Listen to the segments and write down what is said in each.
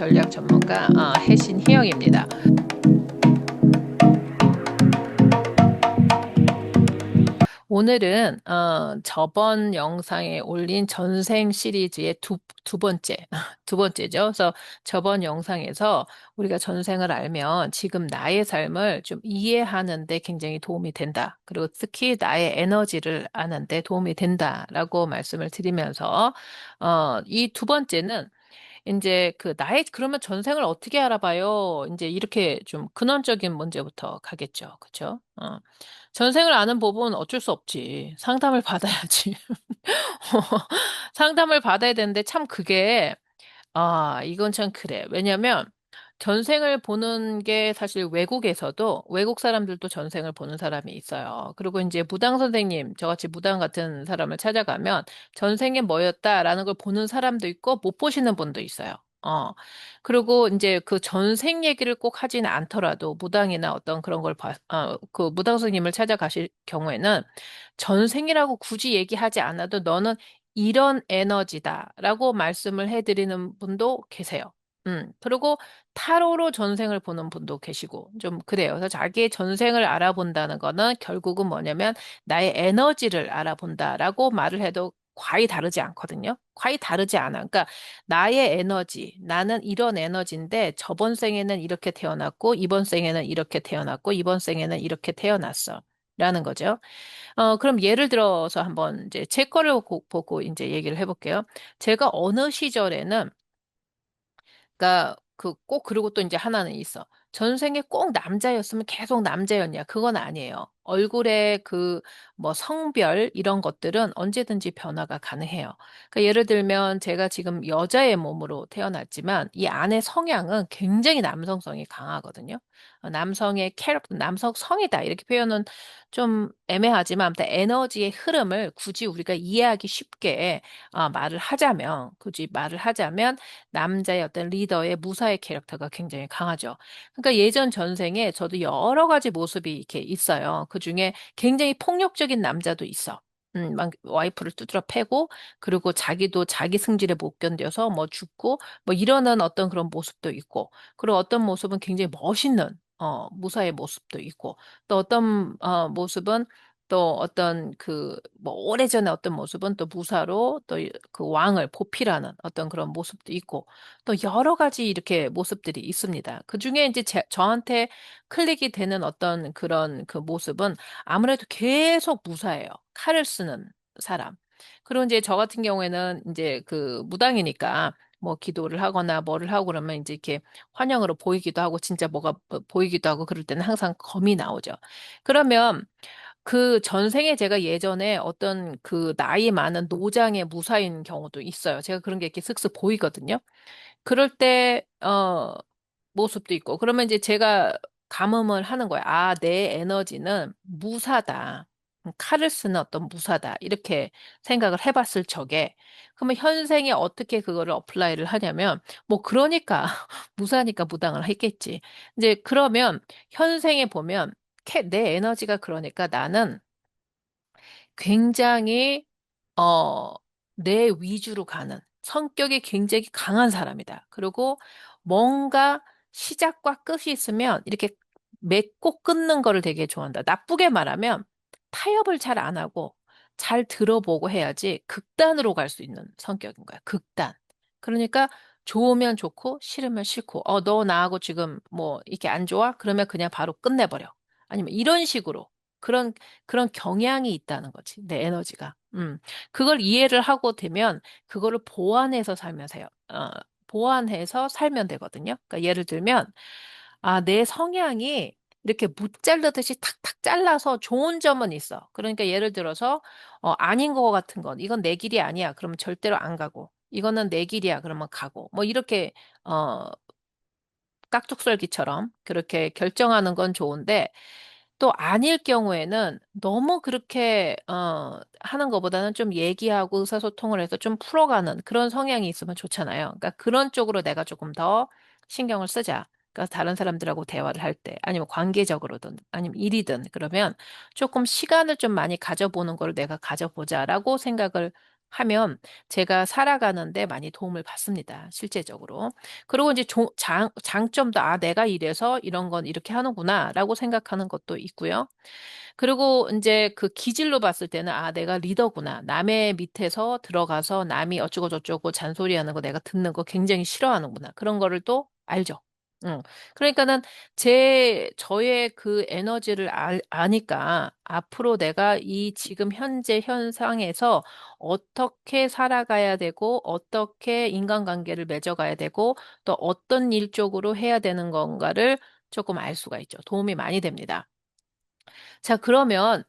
전략 전문가 해신희영입니다. 오늘은 저번 영상에 올린 전생 시리즈의 두 번째, 두 번째죠. 그래서 저번 영상에서 우리가 전생을 알면 지금 나의 삶을 좀 이해하는 데 굉장히 도움이 된다. 그리고 특히 나의 에너지를 아는 데 도움이 된다라고 말씀을 드리면서 이 두 번째는 이제 그 나의 그러면 전생을 어떻게 알아봐요? 이제 이렇게 좀 근원적인 문제부터 가겠죠. 그렇죠? 전생을 아는 법은 어쩔 수 없지. 상담을 받아야지. 상담을 받아야 되는데 참 그게 이건 참 그래. 왜냐면 전생을 보는 게 사실 외국에서도 외국 사람들도 전생을 보는 사람이 있어요. 그리고 이제 무당 선생님, 저같이 무당 같은 사람을 찾아가면 전생에 뭐였다라는 걸 보는 사람도 있고 못 보시는 분도 있어요. 그리고 이제 그 전생 얘기를 꼭 하지는 않더라도 무당이나 어떤 그런 그 무당 선생님을 찾아가실 경우에는 전생이라고 굳이 얘기하지 않아도 너는 이런 에너지다라고 말씀을 해드리는 분도 계세요. 그리고 타로로 전생을 보는 분도 계시고, 좀 그래요. 그래서 자기의 전생을 알아본다는 거는 결국은 뭐냐면 나의 에너지를 알아본다라고 말을 해도 과히 다르지 않거든요. 과히 다르지 않아. 그러니까 나의 에너지, 나는 이런 에너지인데 저번 생에는 이렇게 태어났고, 이번 생에는 이렇게 태어났고, 이번 생에는 이렇게 태어났어. 라는 거죠. 그럼 예를 들어서 한번 이제 제 거를 보고 이제 얘기를 해볼게요. 제가 어느 시절에는, 그러니까 그 꼭 그리고 또 이제 하나는 있어. 전생에 꼭 남자였으면 계속 남자였냐? 그건 아니에요. 얼굴의 그 뭐 성별 이런 것들은 언제든지 변화가 가능해요. 그러니까 예를 들면 제가 지금 여자의 몸으로 태어났지만 이 안의 성향은 굉장히 남성성이 강하거든요. 남성의 캐릭터, 남성 성이다 이렇게 표현은 좀 애매하지만 아무튼 에너지의 흐름을 굳이 우리가 이해하기 쉽게 굳이 말을 하자면 남자의 어떤 리더의 무사의 캐릭터가 굉장히 강하죠. 그러니까 예전 전생에 저도 여러 가지 모습이 이렇게 있어요. 그중에 굉장히 폭력적인 남자도 있어. 막 와이프를 두드러 패고, 그리고 자기도 자기 승질에 못 견뎌서 뭐 죽고, 뭐 이러는 어떤 그런 모습도 있고, 그리고 어떤 모습은 굉장히 멋있는, 무사의 모습도 있고, 또 어떤, 모습은 또 어떤 뭐 오래전에 어떤 모습은 또 무사로 또 그 왕을 보필하는 어떤 그런 모습도 있고, 또 여러 가지 이렇게 모습들이 있습니다. 그 중에 이제 저한테 클릭이 되는 어떤 그런 그 모습은 아무래도 계속 무사해요. 칼을 쓰는 사람. 그리고 이제 저 같은 경우에는 이제 그 무당이니까 뭐 기도를 하거나 뭐를 하고 그러면 이제 이렇게 환영으로 보이기도 하고 진짜 뭐가 보이기도 하고 그럴 때는 항상 검이 나오죠. 그러면 그 전생에 제가 예전에 어떤 그 나이 많은 노장의 무사인 경우도 있어요. 제가 그런 게 이렇게 슥슥 보이거든요. 그럴 때, 모습도 있고. 그러면 이제 제가 감음을 하는 거예요. 아, 내 에너지는 무사다. 칼을 쓰는 어떤 무사다. 이렇게 생각을 해봤을 적에. 그러면 현생에 어떻게 그거를 어플라이를 하냐면, 뭐, 그러니까, 무사니까 무당을 했겠지. 이제 그러면 현생에 보면, 내 에너지가 그러니까 나는 굉장히 어, 내 위주로 가는 성격이 굉장히 강한 사람이다. 그리고 뭔가 시작과 끝이 있으면 이렇게 맺고 끊는 거를 되게 좋아한다. 나쁘게 말하면 타협을 잘 안 하고 잘 들어보고 해야지 극단으로 갈 수 있는 성격인 거야. 극단. 그러니까 좋으면 좋고 싫으면 싫고 너 나하고 지금 뭐 이렇게 안 좋아? 그러면 그냥 바로 끝내버려. 아니면 이런 식으로 그런 경향이 있다는 거지. 내 에너지가. 그걸 이해를 하고 되면 그거를 보완해서 살면 돼요. 보완해서 살면 되거든요. 그러니까 예를 들면 내 성향이 이렇게 무자르듯이 탁탁 잘라서 좋은 점은 있어. 그러니까 예를 들어서 아닌 거 같은 건 이건 내 길이 아니야. 그러면 절대로 안 가고 이거는 내 길이야. 그러면 가고 뭐 이렇게 어 깍둑썰기처럼 그렇게 결정하는 건 좋은데 또 아닐 경우에는 너무 그렇게 하는 것보다는 좀 얘기하고 의사소통을 해서 좀 풀어가는 그런 성향이 있으면 좋잖아요. 그러니까 그런 쪽으로 내가 조금 더 신경을 쓰자. 그러니까 다른 사람들하고 대화를 할 때, 아니면 관계적으로든, 아니면 일이든, 그러면 조금 시간을 좀 많이 가져보는 걸 내가 가져보자라고 생각을 하면 제가 살아가는데 많이 도움을 받습니다. 실제적으로. 그리고 이제 장점도, 아, 내가 이래서 이런 건 이렇게 하는구나, 라고 생각하는 것도 있고요. 그리고 이제 그 기질로 봤을 때는, 아, 내가 리더구나. 남의 밑에서 들어가서 남이 어쩌고 저쩌고 잔소리하는 거 내가 듣는 거 굉장히 싫어하는구나. 그런 거를 또 알죠. 응. 그러니까는 저의 그 에너지를 아니까 앞으로 내가 이 지금 현재 현상에서 어떻게 살아가야 되고, 어떻게 인간관계를 맺어가야 되고, 또 어떤 일 쪽으로 해야 되는 건가를 조금 알 수가 있죠. 도움이 많이 됩니다. 자, 그러면,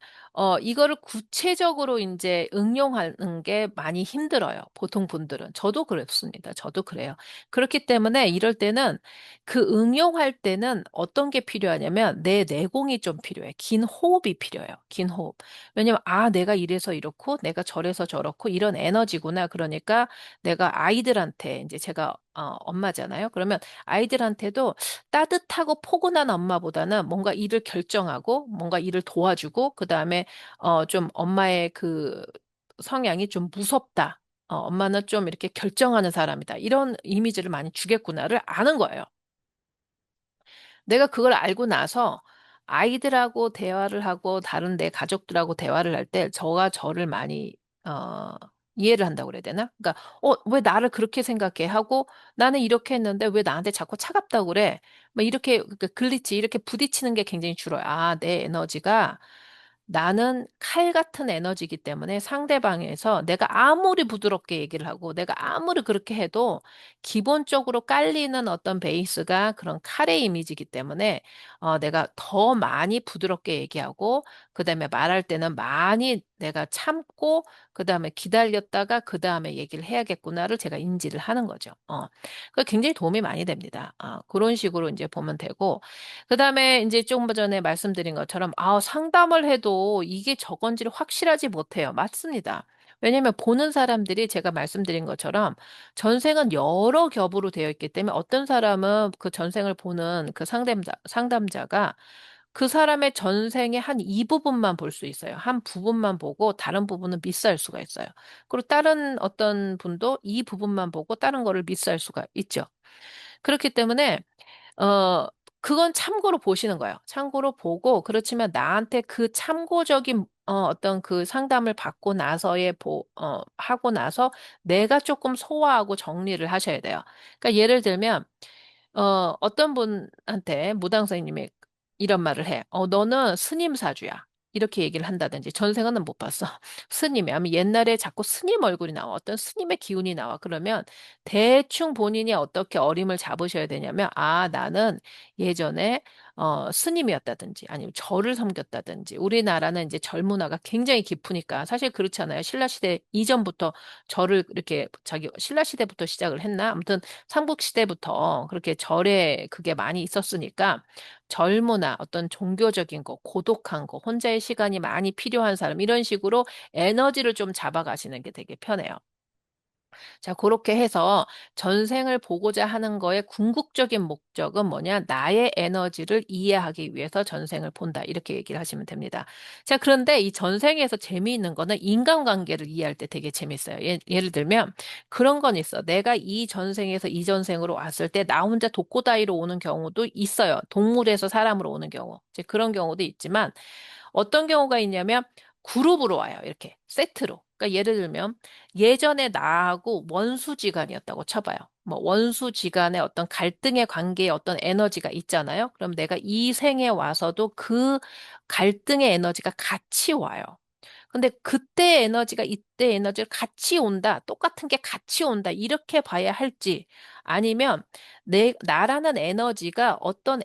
이거를 구체적으로 이제 응용하는 게 많이 힘들어요. 보통 분들은. 저도 그렇습니다. 저도 그래요. 그렇기 때문에 이럴 때는 그 응용할 때는 어떤 게 필요하냐면 내 내공이 좀 필요해. 긴 호흡이 필요해요. 긴 호흡. 왜냐면, 아, 내가 이래서 이렇고, 내가 저래서 저렇고, 이런 에너지구나. 그러니까 내가 아이들한테, 이제 제가 엄마잖아요. 그러면 아이들한테도 따뜻하고 포근한 엄마보다는 뭔가 일을 결정하고 뭔가 일을 도와주고 그다음에 좀 엄마의 그 성향이 좀 무섭다. 엄마는 좀 이렇게 결정하는 사람이다. 이런 이미지를 많이 주겠구나를 아는 거예요. 내가 그걸 알고 나서 아이들하고 대화를 하고 다른 내 가족들하고 대화를 할 때 저가 저를 많이 어, 이해를 한다고 그래야 되나? 그러니까 왜 나를 그렇게 생각해 하고 나는 이렇게 했는데 왜 나한테 자꾸 차갑다고 그래? 막 이렇게 그러니까 글리치 이렇게 부딪히는 게 굉장히 줄어요. 아, 내 에너지가 나는 칼 같은 에너지이기 때문에 상대방에서 내가 아무리 부드럽게 얘기를 하고 내가 아무리 그렇게 해도 기본적으로 깔리는 어떤 베이스가 그런 칼의 이미지이기 때문에 내가 더 많이 부드럽게 얘기하고 그다음에 말할 때는 많이 내가 참고 그다음에 기다렸다가 그다음에 얘기를 해야겠구나를 제가 인지를 하는 거죠. 그 굉장히 도움이 많이 됩니다. 그런 식으로 이제 보면 되고 그다음에 이제 조금 전에 말씀드린 것처럼 상담을 해도 이게 저건지를 확실하지 못해요. 맞습니다. 왜냐하면 보는 사람들이 제가 말씀드린 것처럼 전생은 여러 겹으로 되어 있기 때문에 어떤 사람은 그 전생을 보는 그 상담자가 그 사람의 전생의 한 이 부분만 볼 수 있어요. 한 부분만 보고 다른 부분은 미스할 수가 있어요. 그리고 다른 어떤 분도 이 부분만 보고 다른 거를 미스할 수가 있죠. 그렇기 때문에 어, 그건 참고로 보시는 거예요. 참고로 보고, 그렇지만 나한테 그 참고적인, 어떤 그 상담을 받고 하고 나서 내가 조금 소화하고 정리를 하셔야 돼요. 그러니까 예를 들면, 어떤 분한테 무당 선생님이 이런 말을 해. 너는 스님 사주야. 이렇게 얘기를 한다든지 전생은 못 봤어. 스님이 아니면 옛날에 자꾸 스님 얼굴이 나와. 어떤 스님의 기운이 나와. 그러면 대충 본인이 어떻게 어림을 잡으셔야 되냐면 나는 예전에 스님이었다든지 아니면 절을 섬겼다든지 우리나라는 이제 절 문화가 굉장히 깊으니까 사실 그렇잖아요. 신라 시대 이전부터 절을 이렇게 자기 신라 시대부터 시작을 했나? 아무튼 삼국시대부터 그렇게 절에 그게 많이 있었으니까 젊으나 어떤 종교적인 거, 고독한 거, 혼자의 시간이 많이 필요한 사람, 이런 식으로 에너지를 좀 잡아가시는 게 되게 편해요. 자, 그렇게 해서 전생을 보고자 하는 거의 궁극적인 목적은 뭐냐? 나의 에너지를 이해하기 위해서 전생을 본다. 이렇게 얘기를 하시면 됩니다. 자, 그런데 이 전생에서 재미있는 거는 인간관계를 이해할 때 되게 재밌어요. 예를 들면 그런 건 있어. 내가 이 전생에서 이 전생으로 왔을 때 나 혼자 독고다이로 오는 경우도 있어요. 동물에서 사람으로 오는 경우. 이제 그런 경우도 있지만 어떤 경우가 있냐면 그룹으로 와요. 이렇게 세트로. 그러니까 예를 들면 예전에 나하고 원수지간이었다고 쳐봐요. 뭐 원수지간의 어떤 갈등의 관계에 어떤 에너지가 있잖아요. 그럼 내가 이 생에 와서도 그 갈등의 에너지가 같이 와요. 근데 그때 에너지가 이때 에너지를 같이 온다. 똑같은 게 같이 온다. 이렇게 봐야 할지 아니면 나라는 에너지가 어떤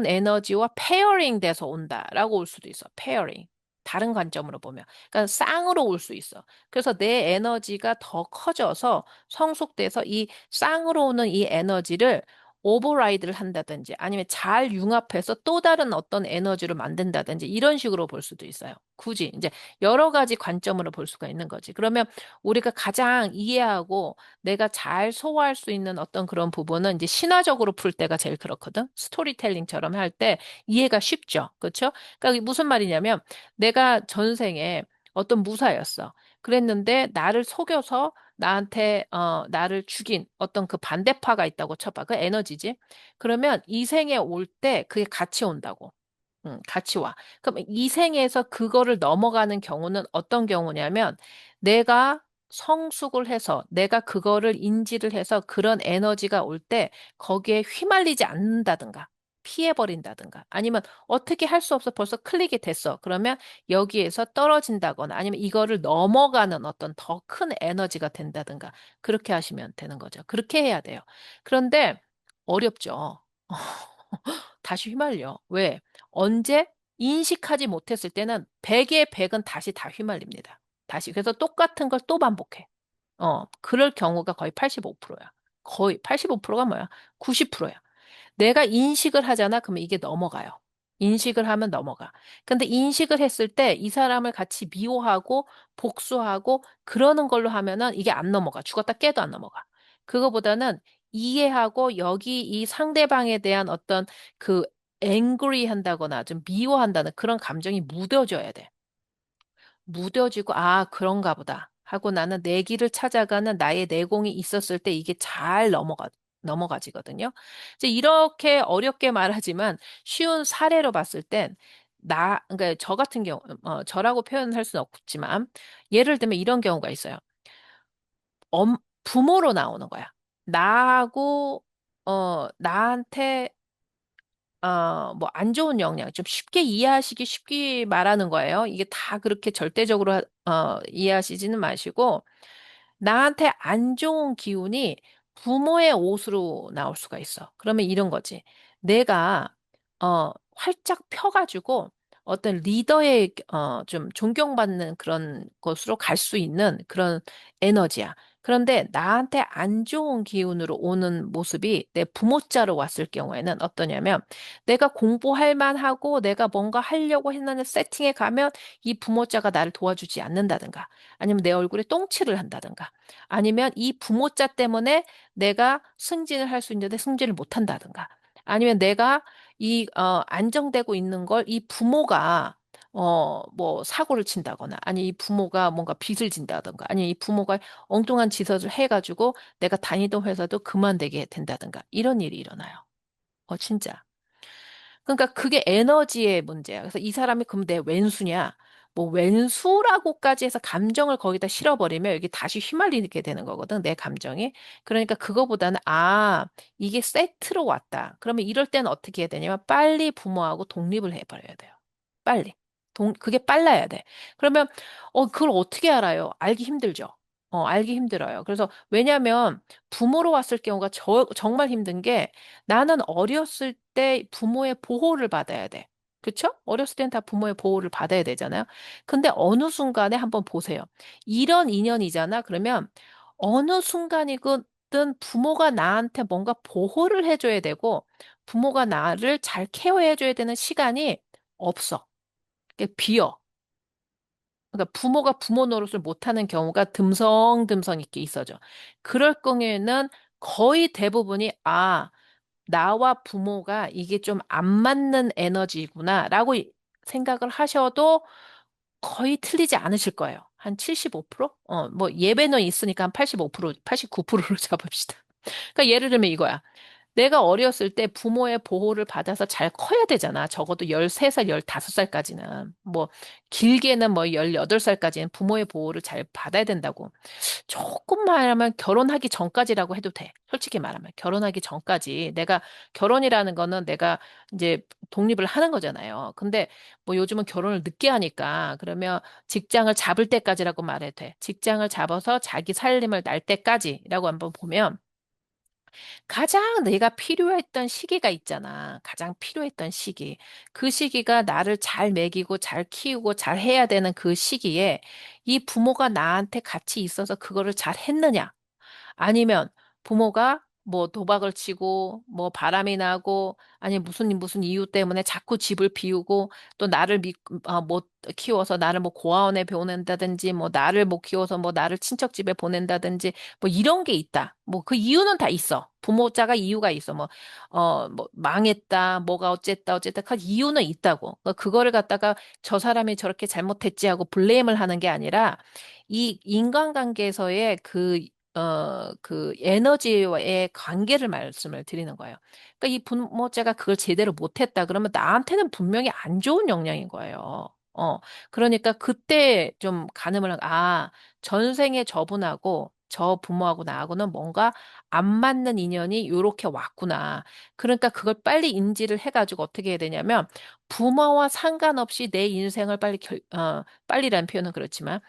에너지와 페어링 돼서 온다라고 올 수도 있어. 페어링. 다른 관점으로 보면. 그러니까 쌍으로 올 수 있어. 그래서 내 에너지가 더 커져서 성숙돼서 이 쌍으로 오는 이 에너지를 오버라이드를 한다든지 아니면 잘 융합해서 또 다른 어떤 에너지를 만든다든지 이런 식으로 볼 수도 있어요. 굳이 이제 여러 가지 관점으로 볼 수가 있는 거지. 그러면 우리가 가장 이해하고 내가 잘 소화할 수 있는 어떤 그런 부분은 이제 신화적으로 풀 때가 제일 그렇거든. 스토리텔링처럼 할 때 이해가 쉽죠. 그렇죠? 그러니까 이게 무슨 말이냐면 내가 전생에 어떤 무사였어. 그랬는데 나를 속여서 나를 죽인 어떤 그 반대파가 있다고 쳐봐. 그 에너지지. 그러면 이 생에 올 때 그게 같이 온다고. 응, 같이 와. 그럼 이 생에서 그거를 넘어가는 경우는 어떤 경우냐면 내가 성숙을 해서 내가 그거를 인지를 해서 그런 에너지가 올 때 거기에 휘말리지 않는다든가 피해버린다든가 아니면 어떻게 할 수 없어 벌써 클릭이 됐어. 그러면 여기에서 떨어진다거나 아니면 이거를 넘어가는 어떤 더 큰 에너지가 된다든가 그렇게 하시면 되는 거죠. 그렇게 해야 돼요. 그런데 어렵죠. 다시 휘말려. 왜? 언제? 인식하지 못했을 때는 100의 100은 다시 다 휘말립니다. 다시. 그래서 똑같은 걸 또 반복해. 그럴 경우가 거의 85%야. 거의 85%가 뭐야? 90%야. 내가 인식을 하잖아. 그러면 이게 넘어가요. 인식을 하면 넘어가. 근데 인식을 했을 때 이 사람을 같이 미워하고 복수하고 그러는 걸로 하면은 이게 안 넘어가. 죽었다 깨도 안 넘어가. 그거보다는 이해하고 여기 이 상대방에 대한 어떤 그 angry 한다거나 좀 미워한다는 그런 감정이 무뎌져야 돼. 무뎌지고, 아, 그런가 보다. 하고 나는 내 길을 찾아가는 나의 내공이 있었을 때 이게 잘 넘어가지거든요. 이제 이렇게 어렵게 말하지만 쉬운 사례로 봤을 땐 그러니까 저 같은 경우, 저라고 표현할 수는 없지만 예를 들면 이런 경우가 있어요. 부모로 나오는 거야. 나하고, 나한테 뭐, 안 좋은 영향, 좀 쉽게 이해하시기 쉽게 말하는 거예요. 이게 다 그렇게 절대적으로, 이해하시지는 마시고, 나한테 안 좋은 기운이 부모의 옷으로 나올 수가 있어. 그러면 이런 거지. 내가, 활짝 펴가지고 어떤 리더의, 좀 존경받는 그런 것으로 갈 수 있는 그런 에너지야. 그런데 나한테 안 좋은 기운으로 오는 모습이 내 부모자로 왔을 경우에는 어떠냐면 내가 공부할 만하고 내가 뭔가 하려고 했는데 세팅에 가면 이 부모자가 나를 도와주지 않는다든가 아니면 내 얼굴에 똥칠을 한다든가 아니면 이 부모자 때문에 내가 승진을 할 수 있는데 승진을 못 한다든가 아니면 내가 안정되고 있는 걸 이 부모가 뭐, 사고를 친다거나, 아니, 이 부모가 뭔가 빚을 진다든가, 아니, 이 부모가 엉뚱한 짓을 해가지고 내가 다니던 회사도 그만되게 된다든가, 이런 일이 일어나요. 진짜. 그러니까 그게 에너지의 문제야. 그래서 이 사람이 그럼 내 왼수냐? 뭐 왼수라고까지 해서 감정을 거기다 실어버리면 여기 다시 휘말리게 되는 거거든, 내 감정이. 그러니까 그거보다는, 이게 세트로 왔다. 그러면 이럴 때는 어떻게 해야 되냐면 빨리 부모하고 독립을 해버려야 돼요. 빨리. 그게 빨라야 돼. 그러면, 그걸 어떻게 알아요? 알기 힘들죠. 알기 힘들어요. 그래서 왜냐면 부모로 왔을 경우가 정말 힘든 게 나는 어렸을 때 부모의 보호를 받아야 돼. 그쵸? 어렸을 땐 다 부모의 보호를 받아야 되잖아요. 근데 어느 순간에 한번 보세요. 이런 인연이잖아. 그러면 어느 순간이든 부모가 나한테 뭔가 보호를 해줘야 되고 부모가 나를 잘 케어해줘야 되는 시간이 없어. 이게 비어. 그러니까 부모가 부모 노릇을 못하는 경우가 듬성듬성 있게 있어져. 그럴 경우에는 거의 대부분이 나와 부모가 이게 좀 안 맞는 에너지구나라고 생각을 하셔도 거의 틀리지 않으실 거예요. 한 75%? 뭐 예배는 있으니까 한 85%, 89%로 잡읍시다. 그러니까 예를 들면 이거야. 내가 어렸을 때 부모의 보호를 받아서 잘 커야 되잖아. 적어도 13살, 15살까지는. 뭐, 길게는 뭐 18살까지는 부모의 보호를 잘 받아야 된다고. 조금 말하면 결혼하기 전까지라고 해도 돼. 솔직히 말하면. 결혼하기 전까지. 내가, 결혼이라는 거는 내가 이제 독립을 하는 거잖아요. 근데 뭐 요즘은 결혼을 늦게 하니까 그러면 직장을 잡을 때까지라고 말해도 돼. 직장을 잡아서 자기 살림을 날 때까지라고 한번 보면 가장 내가 필요했던 시기가 있잖아. 가장 필요했던 시기. 그 시기가 나를 잘 먹이고 잘 키우고 잘 해야 되는 그 시기에 이 부모가 나한테 같이 있어서 그거를 잘 했느냐? 아니면 부모가 뭐 도박을 치고 뭐 바람이 나고 아니 무슨 이유 때문에 자꾸 집을 비우고 또 나를 못 키워서 나를 뭐 고아원에 보낸다든지 뭐 나를 못 키워서 뭐 나를 친척 집에 보낸다든지 뭐 이런 게 있다. 뭐 그 이유는 다 있어. 부모자가 이유가 있어. 뭐, 망했다, 뭐가 어쨌다, 그 이유는 있다고. 그거를 갖다가 저 사람이 저렇게 잘못했지 하고 블레임을 하는 게 아니라 이 인간관계에서의 그 에너지와의 관계를 말씀을 드리는 거예요. 그러니까 이 부모자가 그걸 제대로 못했다 그러면 나한테는 분명히 안 좋은 영향인 거예요. 그러니까 그때 좀 전생에 저분하고 저 부모하고 나하고는 뭔가 안 맞는 인연이 요렇게 왔구나. 그러니까 그걸 빨리 인지를 해가지고 어떻게 해야 되냐면 부모와 상관없이 내 인생을 빨리라는 표현은 그렇지만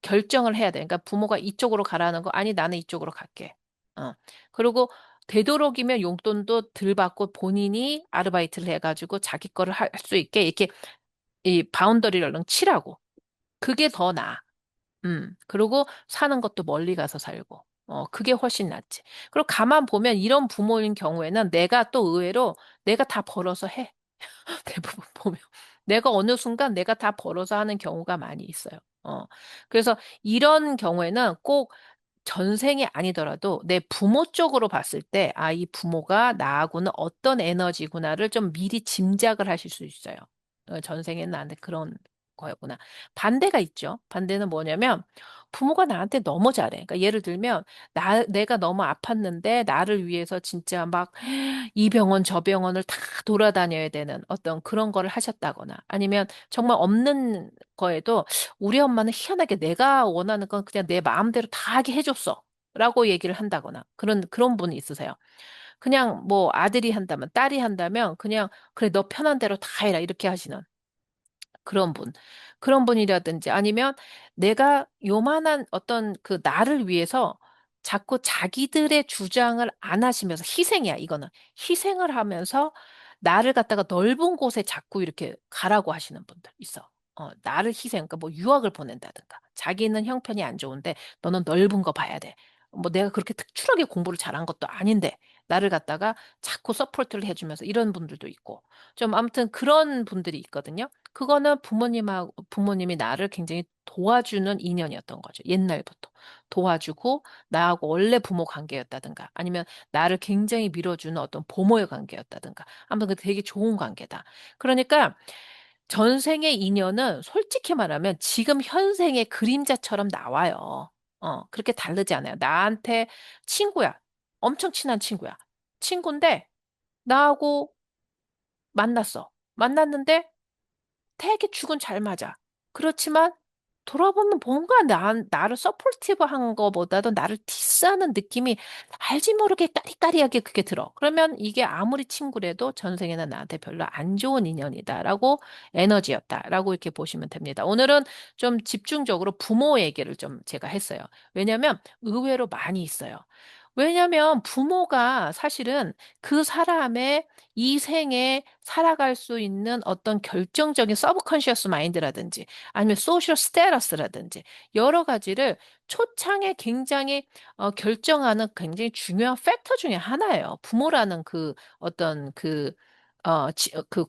결정을 해야 돼. 그러니까 부모가 이쪽으로 가라는 거, 아니, 나는 이쪽으로 갈게. 어. 그리고 되도록이면 용돈도 덜 받고 본인이 아르바이트를 해가지고 자기 거를 할 수 있게 이렇게 이 바운더리를 얼른 치라고. 그게 더 나아. 그리고 사는 것도 멀리 가서 살고. 그게 훨씬 낫지. 그리고 가만 보면 이런 부모인 경우에는 내가 또 의외로 내가 다 벌어서 해. 대부분 보면. 내가 어느 순간 내가 다 벌어서 하는 경우가 많이 있어요. 그래서 이런 경우에는 꼭 전생이 아니더라도 내 부모 쪽으로 봤을 때, 이 부모가 나하고는 어떤 에너지구나를 좀 미리 짐작을 하실 수 있어요. 전생에는 나한테 그런 거였구나. 반대가 있죠. 반대는 뭐냐면, 부모가 나한테 너무 잘해. 그러니까 예를 들면, 내가 너무 아팠는데, 나를 위해서 진짜 막 이 병원, 저 병원을 다 돌아다녀야 되는 어떤 그런 거를 하셨다거나, 아니면 정말 없는 거에도 우리 엄마는 희한하게 내가 원하는 건 그냥 내 마음대로 다 하게 해줬어. 라고 얘기를 한다거나 그런 분이 있으세요. 그냥 뭐 아들이 한다면 딸이 한다면 그냥 그래 너 편한 대로 다 해라 이렇게 하시는 그런 분. 그런 분이라든지 아니면 내가 요만한 어떤 그 나를 위해서 자꾸 자기들의 주장을 안 하시면서 희생이야, 이거는. 희생을 하면서 나를 갖다가 넓은 곳에 자꾸 이렇게 가라고 하시는 분들 있어. 나를 희생, 그러니까 뭐 유학을 보낸다든가. 자기는 형편이 안 좋은데 너는 넓은 거 봐야 돼. 뭐 내가 그렇게 특출하게 공부를 잘한 것도 아닌데 나를 갖다가 자꾸 서포트를 해주면서 이런 분들도 있고. 좀 아무튼 그런 분들이 있거든요. 그거는 부모님이 나를 굉장히 도와주는 인연이었던 거죠. 옛날부터. 도와주고, 나하고 원래 부모 관계였다든가, 아니면 나를 굉장히 밀어주는 어떤 보모의 관계였다든가. 아무튼 그 되게 좋은 관계다. 그러니까, 전생의 인연은 솔직히 말하면 지금 현생의 그림자처럼 나와요. 그렇게 다르지 않아요. 나한테 친구야. 엄청 친한 친구야. 친구인데, 나하고 만났어. 만났는데, 되게 죽은 잘 맞아. 그렇지만 돌아보면 뭔가 나를 서포티브한 거보다도 나를 디스하는 느낌이 알지 모르게 까리까리하게 그게 들어. 그러면 이게 아무리 친구래도 전생에는 나한테 별로 안 좋은 인연이다라고 에너지였다라고 이렇게 보시면 됩니다. 오늘은 좀 집중적으로 부모 얘기를 좀 제가 했어요. 왜냐하면 의외로 많이 있어요. 왜냐하면 부모가 사실은 그 사람의 이 생에 살아갈 수 있는 어떤 결정적인 서브컨셔스 마인드라든지 아니면 소셜 스테러스라든지 여러 가지를 초창에 굉장히 결정하는 굉장히 중요한 팩터 중에 하나예요. 부모라는 그 어떤 그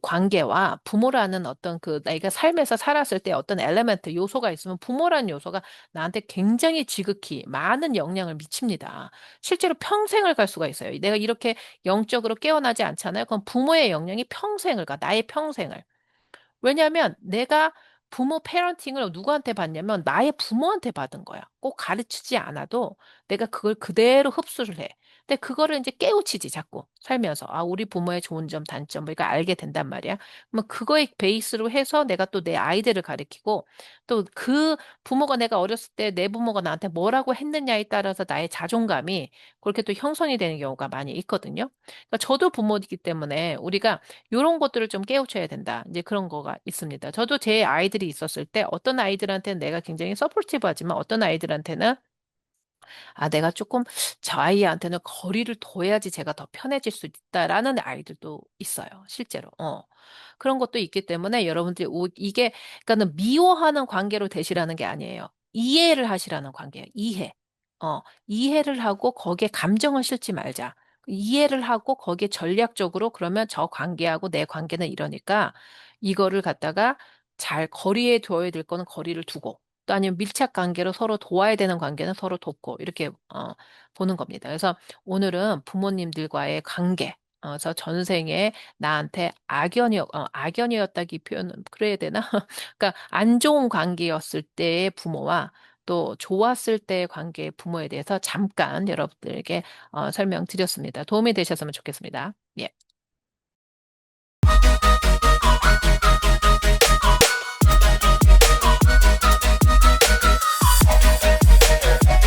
관계와 부모라는 어떤 그 내가 삶에서 살았을 때 어떤 엘레멘트 요소가 있으면 부모라는 요소가 나한테 굉장히 지극히 많은 영향을 미칩니다. 실제로 평생을 갈 수가 있어요. 내가 이렇게 영적으로 깨어나지 않잖아요. 그럼 부모의 영향이 평생을 가, 나의 평생을. 왜냐하면 내가 부모 페런팅을 누구한테 받냐면 나의 부모한테 받은 거야. 꼭 가르치지 않아도 내가 그걸 그대로 흡수를 해. 근데 그거를 이제 깨우치지, 자꾸 살면서. 우리 부모의 좋은 점, 단점, 뭐 이거 알게 된단 말이야. 그러면 그거에 베이스로 해서 내가 또 내 아이들을 가르치고 또 그 부모가 내가 어렸을 때 내 부모가 나한테 뭐라고 했느냐에 따라서 나의 자존감이 그렇게 또 형성이 되는 경우가 많이 있거든요. 그러니까 저도 부모이기 때문에 우리가 이런 것들을 좀 깨우쳐야 된다. 이제 그런 거가 있습니다. 저도 제 아이들이 있었을 때 어떤 아이들한테는 내가 굉장히 서포티브하지만 어떤 아이들한테는 내가 조금 저 아이한테는 거리를 둬야지 제가 더 편해질 수 있다라는 아이들도 있어요. 실제로. 그런 것도 있기 때문에 여러분들이 이게 그러니까는 미워하는 관계로 되시라는 게 아니에요. 이해를 하시라는 관계예요. 이해. 이해를 하고 거기에 감정을 싣지 말자. 이해를 하고 거기에 전략적으로 그러면 저 관계하고 내 관계는 이러니까 이거를 갖다가 잘 거리에 둬야 될 거는 거리를 두고 또 아니면 밀착 관계로 서로 도와야 되는 관계는 서로 돕고 이렇게 보는 겁니다. 그래서 오늘은 부모님들과의 관계, 그래서 전생에 나한테 악연이었다기 표현은 그래야 되나? 그러니까 안 좋은 관계였을 때의 부모와 또 좋았을 때의 관계의 부모에 대해서 잠깐 여러분들에게 설명드렸습니다. 도움이 되셨으면 좋겠습니다. 예.